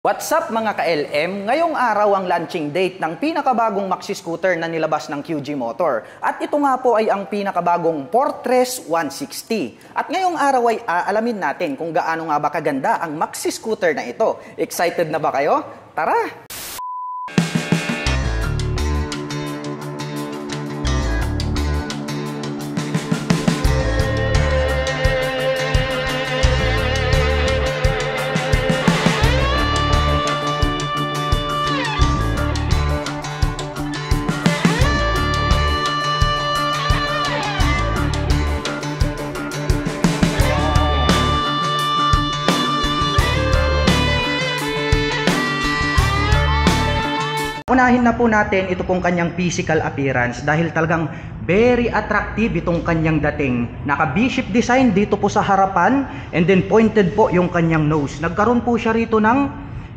What's up mga ka-LM? Ngayong araw ang launching date ng pinakabagong maxi scooter na nilabas ng QG Motor. At ito nga po ay ang pinakabagong Fortress 160. At ngayong araw ay aalamin natin kung gaano nga ba kaganda ang maxi scooter na ito. Excited na ba kayo? Tara! Unahin na po natin ito pong kanyang physical appearance dahil talagang very attractive itong kanyang dating. Naka V-shape design dito po sa harapan and then pointed po yung kanyang nose. Nagkaroon po siya rito ng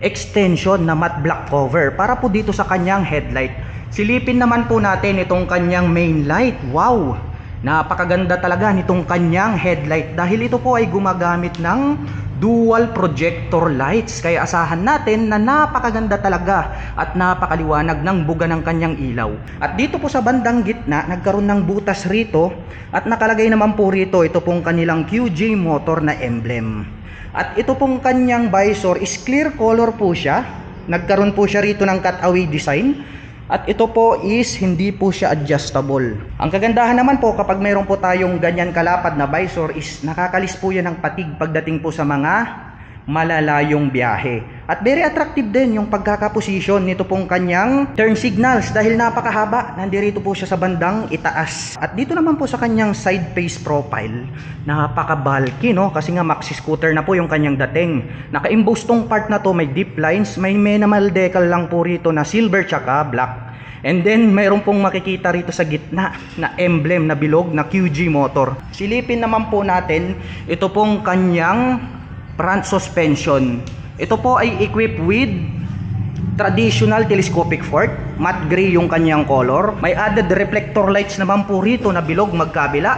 extension na matte black cover para po dito sa kanyang headlight. Silipin naman po natin itong kanyang main light. Wow! Napakaganda talaga nitong kanyang headlight dahil ito po ay gumagamit ng dual projector lights, kaya asahan natin na napakaganda talaga at napakaliwanag ng buga ng kanyang ilaw. At dito po sa bandang gitna nagkaroon ng butas rito at nakalagay naman po rito ito pong kanilang QG Motor na emblem. At ito pong kanyang visor is clear color po siya. Nagkaroon po siya rito ng cutaway design. At ito po is hindi po siya adjustable. Ang kagandahan naman po kapag mayroon po tayong ganyan kalapad na visor is nakakalis po yan ng patig pagdating po sa mga malalayong biyahe. At very attractive din yung pagkakaposisyon nito pong kanyang turn signals dahil napakahaba. Nandirito po siya sa bandang itaas. At dito naman po sa kanyang side face profile, napaka-bulky, no? Kasi nga maxi scooter na po yung kanyang dating. Naka-emboss tong part na to, may deep lines, may minimal decal lang po rito na silver tsaka black. And then mayroon pong makikita rito sa gitna na emblem na bilog na QG Motor. Silipin naman po natin ito pong kanyang front suspension. Ito po ay equipped with traditional telescopic fork. Matte gray yung kanyang color. May added reflector lights naman po rito na bilog magkabila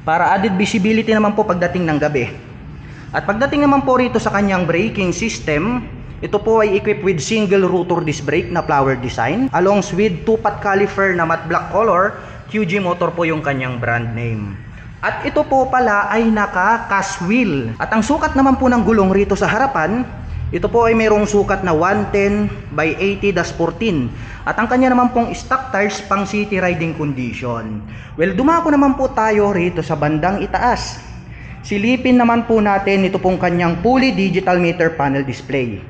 para added visibility naman po pagdating ng gabi. At pagdating naman po rito sa kanyang braking system, ito po ay equipped with single rotor disc brake na flower design along with two-pot caliper na matte black color. QG Motor po yung kanyang brand name. At ito po pala ay naka-cast wheel. At ang sukat naman po ng gulong rito sa harapan, ito po ay mayroong sukat na 110 by 80-14. At ang kanya naman pong stock tires pang city riding condition. Well, dumako naman po tayo rito sa bandang itaas. Silipin naman po natin ito pong kanyang fully digital meter panel display.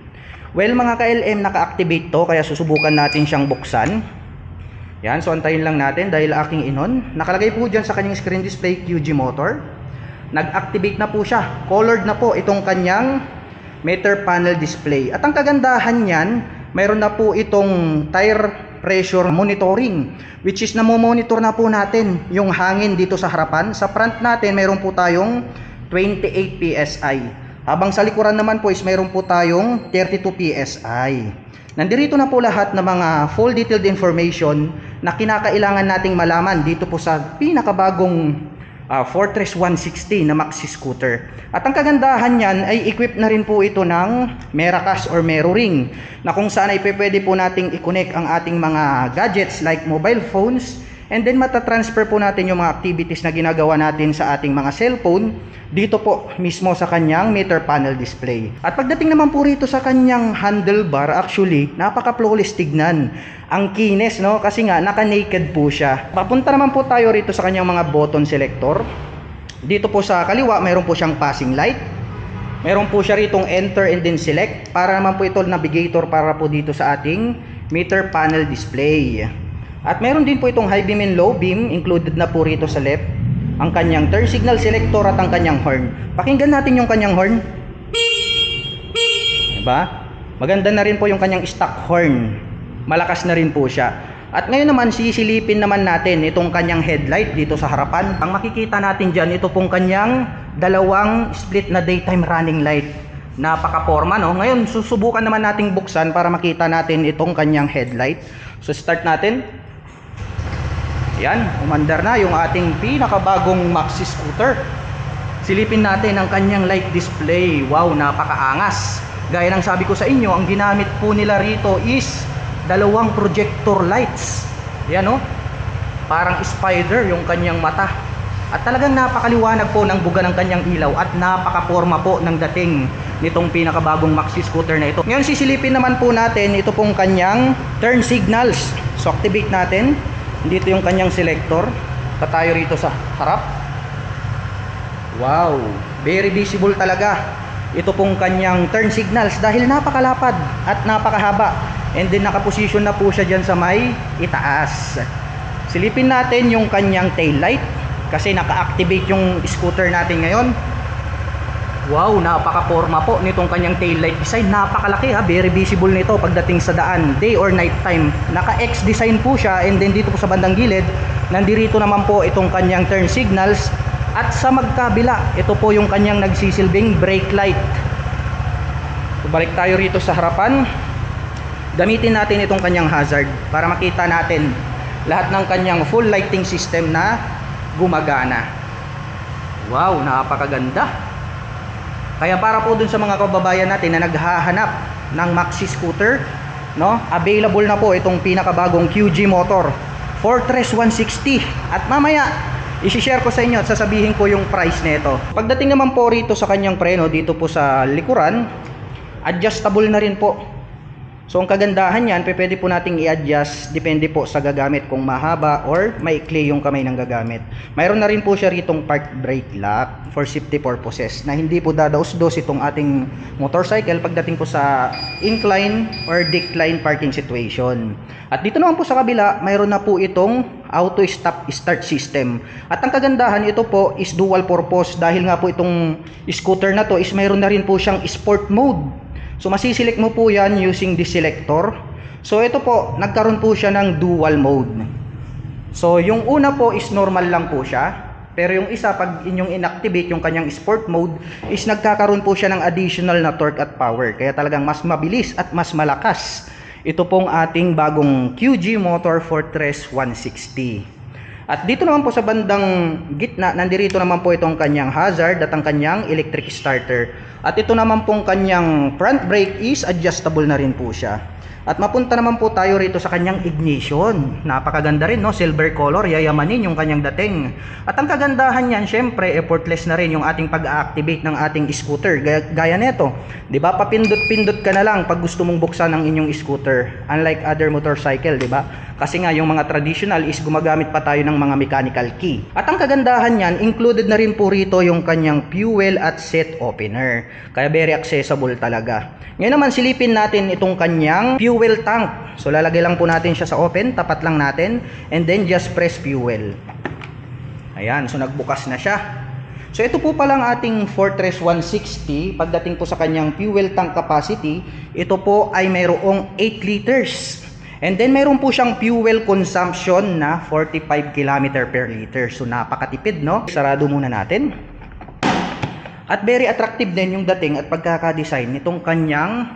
Well mga ka-LM, naka-activate to kaya susubukan natin siyang buksan. Yan, so antayin lang natin dahil aking inon. Nakalagay po dyan sa kanyang screen display QG Motor. Nag-activate na po siya. Colored na po itong kanyang meter panel display. At ang kagandahan niyan, mayroon na po itong tire pressure monitoring, which is namomonitor na po natin yung hangin dito sa harapan. Sa front natin, mayroon po tayong 28 PSI. Habang sa likuran naman po is mayroon po tayong 32 PSI. Nandirito na po lahat ng mga full detailed information na kinakailangan nating malaman dito po sa pinakabagong Fortress 160 na maxi scooter. At ang kagandahan niyan ay equipped na rin po ito ng Meracas or mirroring na kung saan ay pwede po nating i-connect ang ating mga gadgets like mobile phones and then matatransfer po natin yung mga activities na ginagawa natin sa ating mga cellphone dito po mismo sa kanyang meter panel display. At pagdating naman po rito sa kanyang handlebar, actually napaka-flawless tignan. Ang kinis, no? Kasi nga naka-naked po siya. Papunta naman po tayo rito sa kanyang mga button selector. Dito po sa kaliwa, mayroon po siyang passing light. Mayroon po siya ritong enter and then select para naman po ito navigator para po dito sa ating meter panel display. At mayroon din po itong high beam and low beam included na po rito sa left. Ang kanyang turn signal selector at ang kanyang horn. Pakinggan natin yung kanyang horn. Diba? Maganda na rin po yung kanyang stock horn. Malakas na rin po siya. At ngayon naman sisilipin naman natin itong kanyang headlight dito sa harapan. Ang makikita natin dyan, ito pong kanyang dalawang split na daytime running light. Napaka-forma, no? Ngayon susubukan naman nating buksan para makita natin itong kanyang headlight. So start natin. Yan, umandar na yung ating pinakabagong maxi scooter. Silipin natin ang kanyang light display. Wow, napakaangas. Gaya ng sabi ko sa inyo, ang ginamit po nila rito is dalawang projector lights. Yan o, parang spider yung kanyang mata. At talagang napakaliwanag po ng buga ng kanyang ilaw at napakaporma po ng dating nitong pinakabagong maxi scooter na ito. Ngayon sisilipin naman po natin ito pong kanyang turn signals. So activate natin. Dito yung kanyang selector. Tayo rito sa harap. Wow, very visible talaga ito pong kanyang turn signals dahil napakalapad at napakahaba. And then nakaposisyon na po siya dyan sa may itaas. Silipin natin yung kanyang tail light kasi naka-activate yung scooter natin ngayon. Wow, napaka-forma po nitong kanyang tail light design. Napakalaki ha, very visible nito pagdating sa daan, day or night time. Naka-X design po siya, and then dito po sa bandang gilid, nandirito naman po itong kanyang turn signals. At sa magkabila, ito po yung kanyang nagsisilbing brake light. So, balik tayo rito sa harapan. Gamitin natin itong kanyang hazard para makita natin lahat ng kanyang full lighting system na gumagana. Wow, napakaganda. Kaya para po dun sa mga kababayan natin na naghahanap ng maxi scooter, no, available na po itong pinakabagong QG Motor Fortress 160. At mamaya i-share ko sa inyo at sasabihin ko yung price nito. Pagdating naman po rito sa kanyang preno dito po sa likuran, adjustable na rin po. So ang kagandahan niyan, pwede po nating i-adjust depende po sa gagamit, kung mahaba or maikli yung kamay ng gagamit. Mayroon na rin po siya ritong park brake lock for safety purposes na hindi po dadaos-dos itong ating motorcycle pagdating po sa incline or decline parking situation. At dito naman po sa kabila, mayroon na po itong auto stop start system. At ang kagandahan, ito po is dual purpose dahil nga po itong scooter na to is mayroon na rin po siyang sport mode. So masiselect mo po yan using this selector. So ito po, nagkaroon po siya ng dual mode. So yung una po is normal lang po siya. Pero yung isa, pag inyong inactivate yung kanyang sport mode, is nagkakaroon po siya ng additional na torque at power. Kaya talagang mas mabilis at mas malakas ito pong ating bagong QG Motor Fortress 160. At dito naman po sa bandang gitna, nandirito naman po itong kanyang hazard at ang kanyang electric starter. At ito naman pong kanyang front brake is adjustable na rin po siya. At mapunta naman po tayo rito sa kanyang ignition. Napakaganda rin, no? Silver color, yayamanin yung kanyang dating. At ang kagandahan niyan, syempre, effortless na rin yung ating pag-activate ng ating scooter. Gaya nito, 'di ba? Papindot-pindot ka na lang pag gusto mong buksan ang inyong scooter. Unlike other motorcycle, 'di ba? Kasi nga yung mga traditional is gumagamit pa tayo ng mga mechanical key. At ang kagandahan niyan, included na rin po rito yung kanyang fuel at set opener. Kaya very accessible talaga. Ngayon naman silipin natin itong kanyang fuel tank. So lalagay lang po natin siya sa open, tapat lang natin, and then just press fuel. Ayan, so nagbukas na siya. So ito po pala ang ating Fortress 160. Pagdating po sa kanyang fuel tank capacity, ito po ay mayroong 8 liters. And then mayroon po siyang fuel consumption na 45 km per liter. So napakatipid, no? Sarado muna natin. At very attractive din yung dating at pagkaka-design nitong kanyang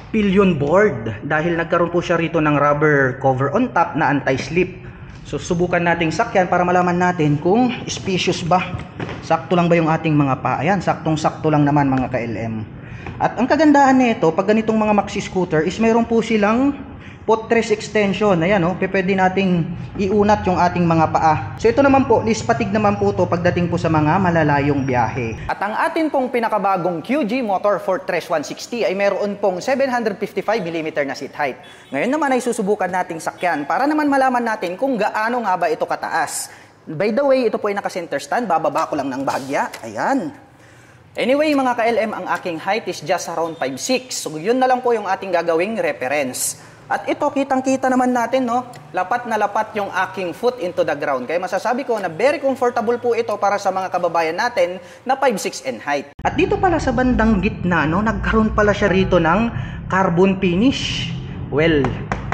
pillion board. Dahil nagkaroon po siya rito ng rubber cover on top na anti-slip. So subukan nating sakyan para malaman natin kung spacious ba. Sakto lang ba yung ating mga paa. Ayan, saktong-sakto lang naman mga ka-LM. At ang kagandahan nito, pag ganitong mga maxi scooter is mayroon po silang footrest extension. Ayan, oh, pwede nating iunat yung ating mga paa. So ito naman po, lispatig naman po to pagdating po sa mga malalayong biyahe. At ang atin pong pinakabagong QG Motor Fortress 160 ay meron pong 755mm na seat height. Ngayon naman ay susubukan nating sakyan para naman malaman natin kung gaano nga ba ito kataas. By the way, ito po ay naka-center stand. Bababa ko lang ng bahagya. Ayan. Anyway, mga ka-LM, ang aking height is just around 5'6". So yun na lang po yung ating gagawing reference. At ito, kitang-kita naman natin, no? Lapat na lapat yung aking foot into the ground. Kaya masasabi ko na very comfortable po ito para sa mga kababayan natin na 5'6" in height. At dito pala sa bandang gitna, no? Nagkaroon pala siya rito ng carbon finish. Well,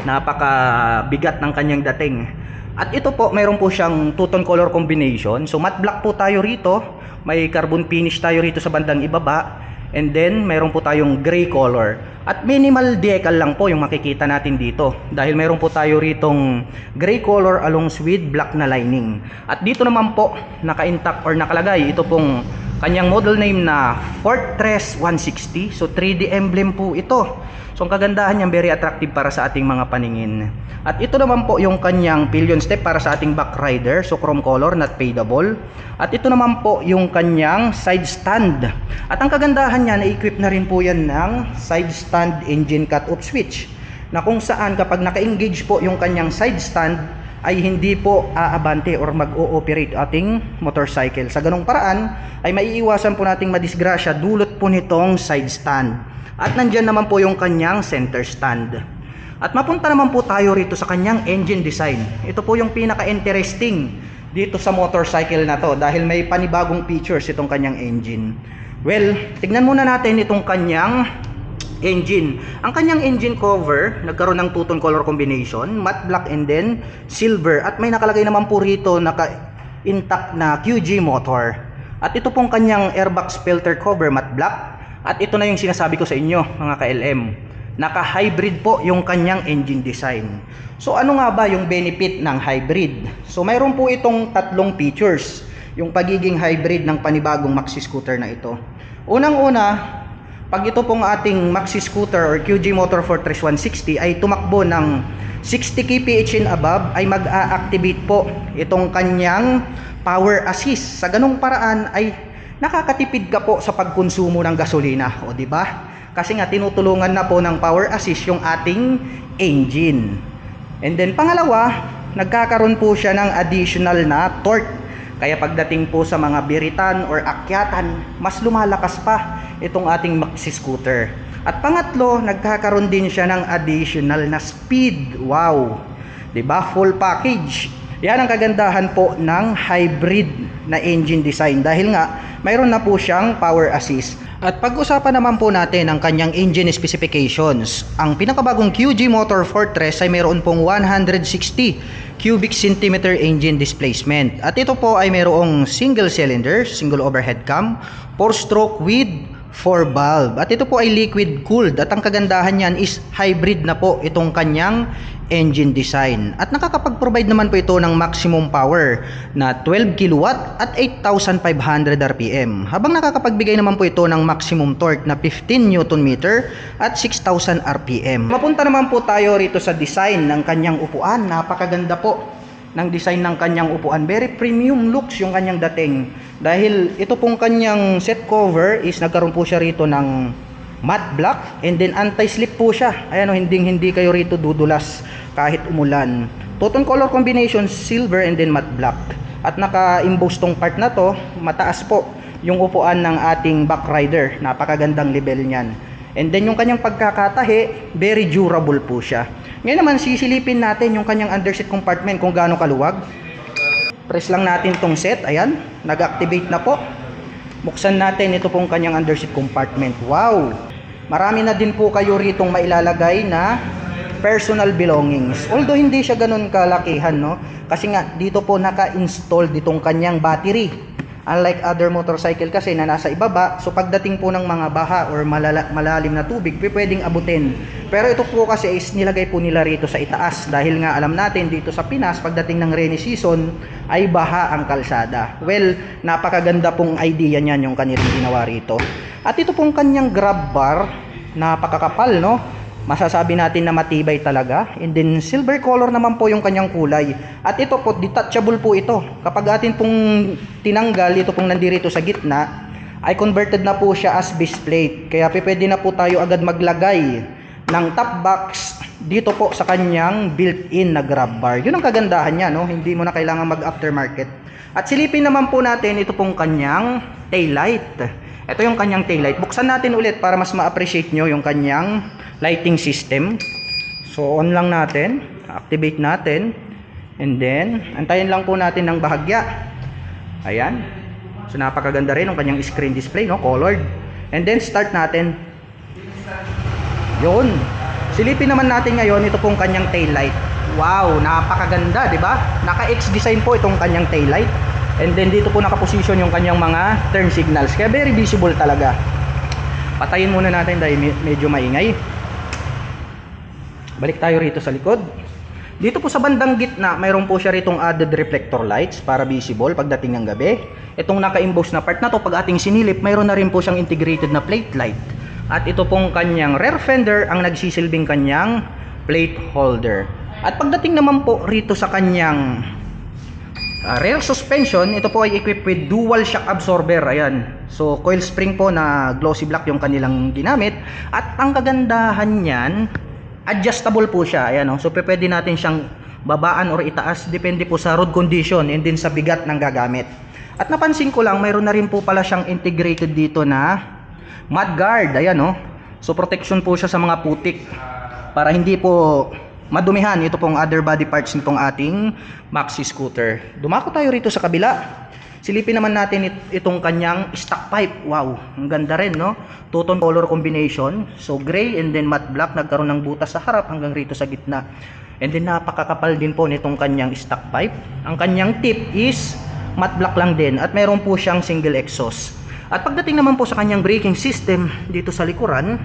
napakabigat ng kanyang dating. At ito po, mayroon po siyang two-tone color combination. So matte black po tayo rito. May carbon finish tayo rito sa bandang ibaba. And then, mayroon po tayong gray color. At minimal decal lang po yung makikita natin dito. Dahil mayroon po tayo ritong gray color along with black na lining. At dito naman po, naka-intact or nakalagay ito pong kanyang model name na Fortress 160. So 3D emblem po ito. So ang kagandahan niya, very attractive para sa ating mga paningin. At ito naman po yung kanyang pillion step para sa ating back rider. So chrome color, not fadable. At ito naman po yung kanyang side stand. At ang kagandahan niya, na-equip na rin po yan ng side stand engine cut-off switch, na kung saan kapag naka-engage po yung kanyang side stand ay hindi po aabante or mag-ooperate ating motorcycle. Sa ganung paraan ay maiiwasan po nating madisgrasya dulot po nitong side stand. At nandyan naman po yung kanyang center stand. At mapunta naman po tayo rito sa kanyang engine design. Ito po yung pinaka-interesting dito sa motorcycle na to dahil may panibagong features itong kanyang engine. Well, tignan muna natin itong kanyang engine. Ang kanyang engine cover, nagkaroon ng two-tone color combination, matte black and then silver. At may nakalagay naman po rito naka-intact na QG motor. At ito pong kanyang airbox filter cover, matte black. At ito na yung sinasabi ko sa inyo, mga ka-LM. Naka-hybrid po yung kanyang engine design. So ano nga ba yung benefit ng hybrid? So mayroon po itong tatlong features, yung pagiging hybrid ng panibagong maxi scooter na ito. Unang-una, pag ito pong ating maxi scooter or QG Motor Fortress 160 ay tumakbo ng 60 kph and above, ay mag-a-activate po itong kanyang power assist. Sa ganung paraan ay nakakatipid ka po sa pagkonsumo ng gasolina, o di ba? Kasi nga tinutulungan na po ng power assist yung ating engine. And then pangalawa, nagkakaroon po siya ng additional na torque. Kaya pagdating po sa mga biritan or akyatan, mas lumalakas pa itong ating maxi scooter. At pangatlo, nagkakaroon din siya ng additional na speed. Wow! 'Di ba? Full package. Yan ang kagandahan po ng hybrid na engine design dahil nga mayroon na po siyang power assist. At pag-usapan naman po natin ang kanyang engine specifications. Ang pinakabagong QG Motor Fortress ay mayroon pong 160 cubic centimeter engine displacement. At ito po ay mayroong single cylinder, single overhead cam, 4-stroke with 4 valve. At ito po ay liquid cooled. At ang kagandahan niyan is hybrid na po itong kanyang engine design. At nakakapag-provide naman po ito ng maximum power na 12 kW at 8,500 RPM. Habang nakakapagbigay naman po ito ng maximum torque na 15 Nm at 6,000 RPM. Mapunta naman po tayo rito sa design ng kanyang upuan. Napakaganda po ng design ng kanyang upuan. Very premium looks yung kanyang dating. Dahil ito pong kanyang set cover is nagkaroon po siya rito ng matte black and then anti-slip po siya. Ayan o, hindi kayo rito dudulas kahit umulan. Two-tone color combination, silver and then matte black. At naka-emboss tong part na to, mataas po yung upuan ng ating back rider. Napakagandang level niyan. And then yung kanyang pagkakatahi, very durable po siya. Ngayon naman sisilipin natin yung kanyang underseat compartment kung gaano kaluwag. Press lang natin tong set, ayan, nag-activate na po. Buksan natin ito pong kanyang underseat compartment. Wow! Marami na din po kayo ritong mailalagay na personal belongings. Although hindi siya ganun kalakihan, no? Kasi nga dito po naka-install ditong kanyang battery. Unlike other motorcycle kasi na nasa ibaba, so pagdating po ng mga baha or malalim na tubig, pwedeng abutin. Pero ito po kasi is nilagay po nila rito sa itaas dahil nga alam natin dito sa Pinas pagdating ng rainy season ay baha ang kalsada. Well, napakaganda pong idea niyan yung kanilang ginawa rito. At ito pong kanyang grab bar, napakakapal, no? Masasabi natin na matibay talaga. And then silver color naman po yung kanyang kulay. At ito po, detachable po ito. Kapag atin pong tinanggal, ito pong nandirito sa gitna, ay converted na po siya as base plate. Kaya pwede na po tayo agad maglagay ng top box dito po sa kanyang built-in na grab bar. Yun ang kagandahan niya, no? Hindi mo na kailangan mag-aftermarket. At silipin naman po natin ito pong kanyang taillight. Ito yung kanyang taillight. Buksan natin ulit para mas ma-appreciate nyo yung kanyang lighting system. So on lang natin, activate natin, and then antayin lang po natin ng bahagya. Ayan. So napakaganda rin yung kanyang screen display, no? Colored. And then start natin. Yun. Silipin naman natin ngayon ito pong kanyang taillight. Wow, napakaganda, 'di ba? Naka-X design po itong kanyang taillight. And then dito po naka-position yung kanyang mga turn signals. Kaya very visible talaga. Patayin muna natin dahil medyo maingay. Balik tayo rito sa likod. Dito po sa bandang gitna, mayroon po siya ritong added reflector lights para visible pagdating ng gabi. Itong naka-emboss na part na to, pag ating sinilip, mayroon na rin po siyang integrated na plate light. At ito pong kanyang rear fender ang nagsisilbing kanyang plate holder. At pagdating naman po rito sa kanyang rear suspension, ito po ay equipped with dual shock absorber. Ayan. So coil spring po na glossy black yung kanilang ginamit. At ang kagandahan niyan, adjustable po siya. Ayan, oh. So pwede natin siyang babaan or itaas depende po sa road condition and din sa bigat ng gagamit. At napansin ko lang, mayroon na rin po pala siyang integrated dito na mud guard. Ayan, oh. So protection po siya sa mga putik para hindi po madumihan ito pong other body parts nitong ating maxi scooter. Dumako tayo rito sa kabila. Silipin naman natin itong kanyang stock pipe. Wow, ang ganda rin, no? Two-tone color combination. So gray and then matte black, nagkaroon ng butas sa harap hanggang rito sa gitna. And then napakakapal din po nitong kanyang stock pipe. Ang kanyang tip is matte black lang din at meron po siyang single exhaust. At pagdating naman po sa kanyang braking system dito sa likuran,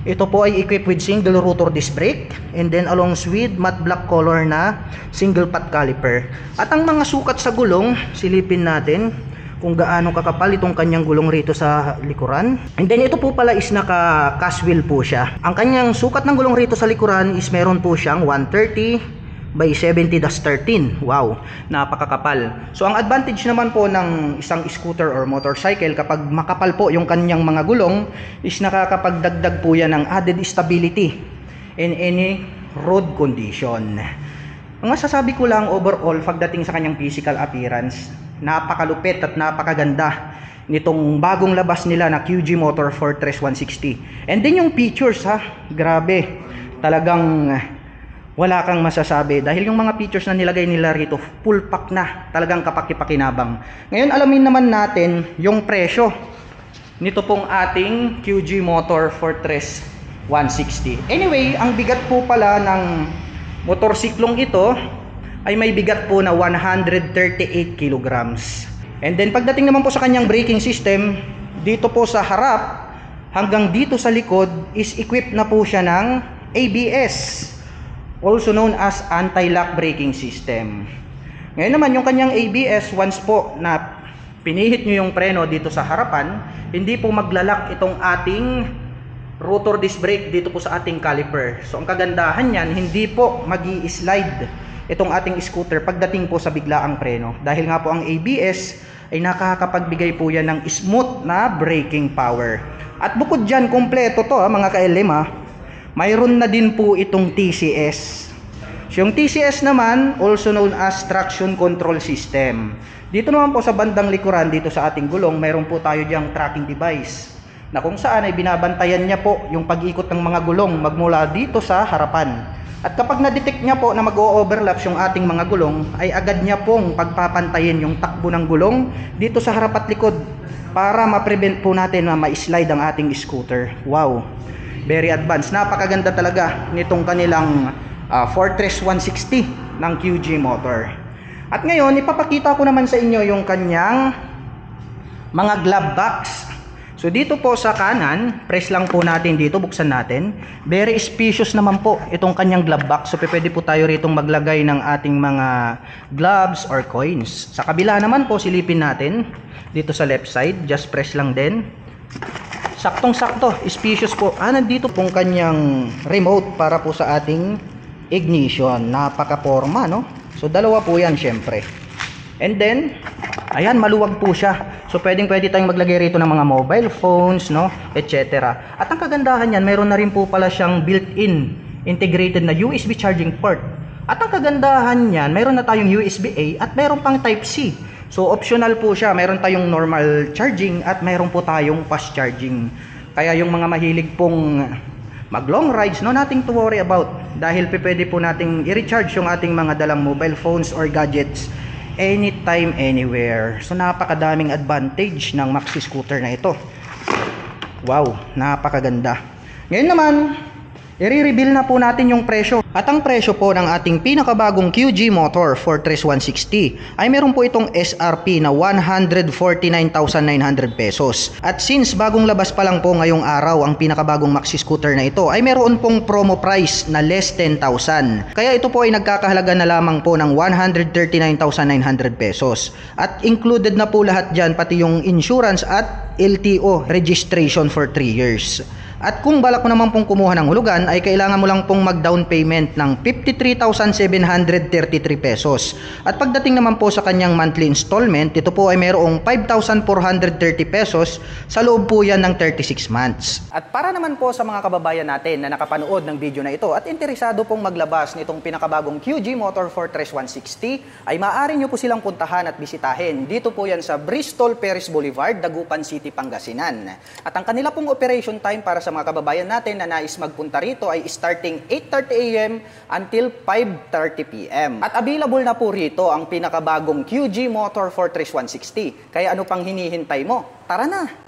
ito po ay equipped with single rotor disc brake and then along with matte black color na single pot caliper. At ang mga sukat sa gulong, silipin natin kung gaano kakapal itong kanyang gulong rito sa likuran. And then ito po pala is naka cast wheel po siya. Ang kanyang sukat ng gulong rito sa likuran is meron po siyang 130 by 70-13. Wow, napakakapal. So ang advantage naman po ng isang scooter or motorcycle kapag makapal po yung kanyang mga gulong is nakakapagdagdag po yan ng added stability in any road condition. Ang masasabi ko lang overall pagdating sa kanyang physical appearance, napakalupit at napakaganda nitong bagong labas nila na QG Motor Fortress 160. And then yung features, ha, grabe, talagang wala kang masasabi dahil yung mga features na nilagay nila rito full pack na, talagang kapaki-pakinabang. Ngayon alamin naman natin yung presyo nito pong ating QG Motor Fortress 160. Anyway, ang bigat po pala ng motorsiklong ito ay may bigat po na 138 kilograms. And then pagdating naman po sa kanyang braking system, dito po sa harap hanggang dito sa likod is equipped na po siya ng ABS, also known as anti-lock braking system. Ngayon naman yung kanyang ABS, once po na pinihit nyo yung preno dito sa harapan, hindi po maglalak itong ating rotor disc brake dito po sa ating caliper. So ang kagandahan yan, hindi po magi-slide itong ating scooter pagdating po sa biglaang preno. Dahil nga po ang ABS ay nakakapagbigay po yan ng smooth na braking power. At bukod dyan, kompleto to mga ka-LM, mayroon na din po itong TCS. So yung TCS naman, also known as traction control system. Dito naman po sa bandang likuran, dito sa ating gulong, mayroon po tayo diyang tracking device na kung saan ay binabantayan niya po yung pag-ikot ng mga gulong magmula dito sa harapan. At kapag na-detect niya po na mag-o-overlaps yung ating mga gulong, ay agad niya pong pagpapantayin yung takbo ng gulong dito sa harap at likod para ma-prevent po natin na ma-slide ang ating scooter. Wow! Very advanced. Napakaganda talaga nitong kanilang Fortress 160 ng QG Motor. At ngayon, ipapakita ko naman sa inyo yung kanyang mga glove box. So dito po sa kanan, press lang po natin dito, buksan natin. Very spacious naman po itong kanyang glove box. So pwede po tayo rito maglagay ng ating mga gloves or coins. Sa kabila naman po, silipin natin dito sa left side. Just press lang din. Saktong-sakto, spacious po. Nandito pong kanyang remote para po sa ating ignition. Napaka-forma, no? So, dalawa po yan, syempre. And then, ayan, maluwag po siya. So, pwede tayong maglagay rito ng mga mobile phones, no? Etc. At ang kagandahan yan, mayroon na rin po pala siyang built-in integrated na USB charging port. At ang kagandahan yan, mayroon na tayong USB-A at mayroon pang Type-C. So optional po siya, mayroon tayong normal charging at mayroon po tayong fast charging. Kaya yung mga mahilig pong mag long rides, no, nothing to worry about. Dahil pwede po nating i-recharge yung ating mga dalang mobile phones or gadgets anytime, anywhere. So napakadaming advantage ng maxi scooter na ito. Wow, napakaganda. Ngayon naman, I-reveal na po natin yung presyo. At ang presyo po ng ating pinakabagong QG motor Fortress 160 ay meron po itong SRP na 149,900 pesos. At since bagong labas pa lang po ngayong araw ang pinakabagong maxi scooter na ito ay meron pong promo price na less 10,000. Kaya ito po ay nagkakahalaga na lamang po ng 139,900 pesos. At included na po lahat dyan pati yung insurance at LTO registration for 3 years. At kung balak mo naman pong kumuha ng hulugan ay kailangan mo lang pong mag-down payment ng 53,733 pesos. At pagdating naman po sa kanyang monthly installment, ito po ay mayroong 5,430 pesos sa loob po yan ng 36 months. At para naman po sa mga kababayan natin na nakapanood ng video na ito at interesado pong maglabas nitong pinakabagong QG Motor Fortress 160 ay maaari nyo po silang puntahan at bisitahin. Dito po yan sa Bristol Perris Boulevard, Dagupan City, Pangasinan. At ang kanila pong operation time para sa mga kababayan natin na nais magpunta rito ay starting 8:30 AM until 5:30 PM. At available na po rito ang pinakabagong QG Motor Fortress 160. Kaya ano pang hinihintay mo? Tara na!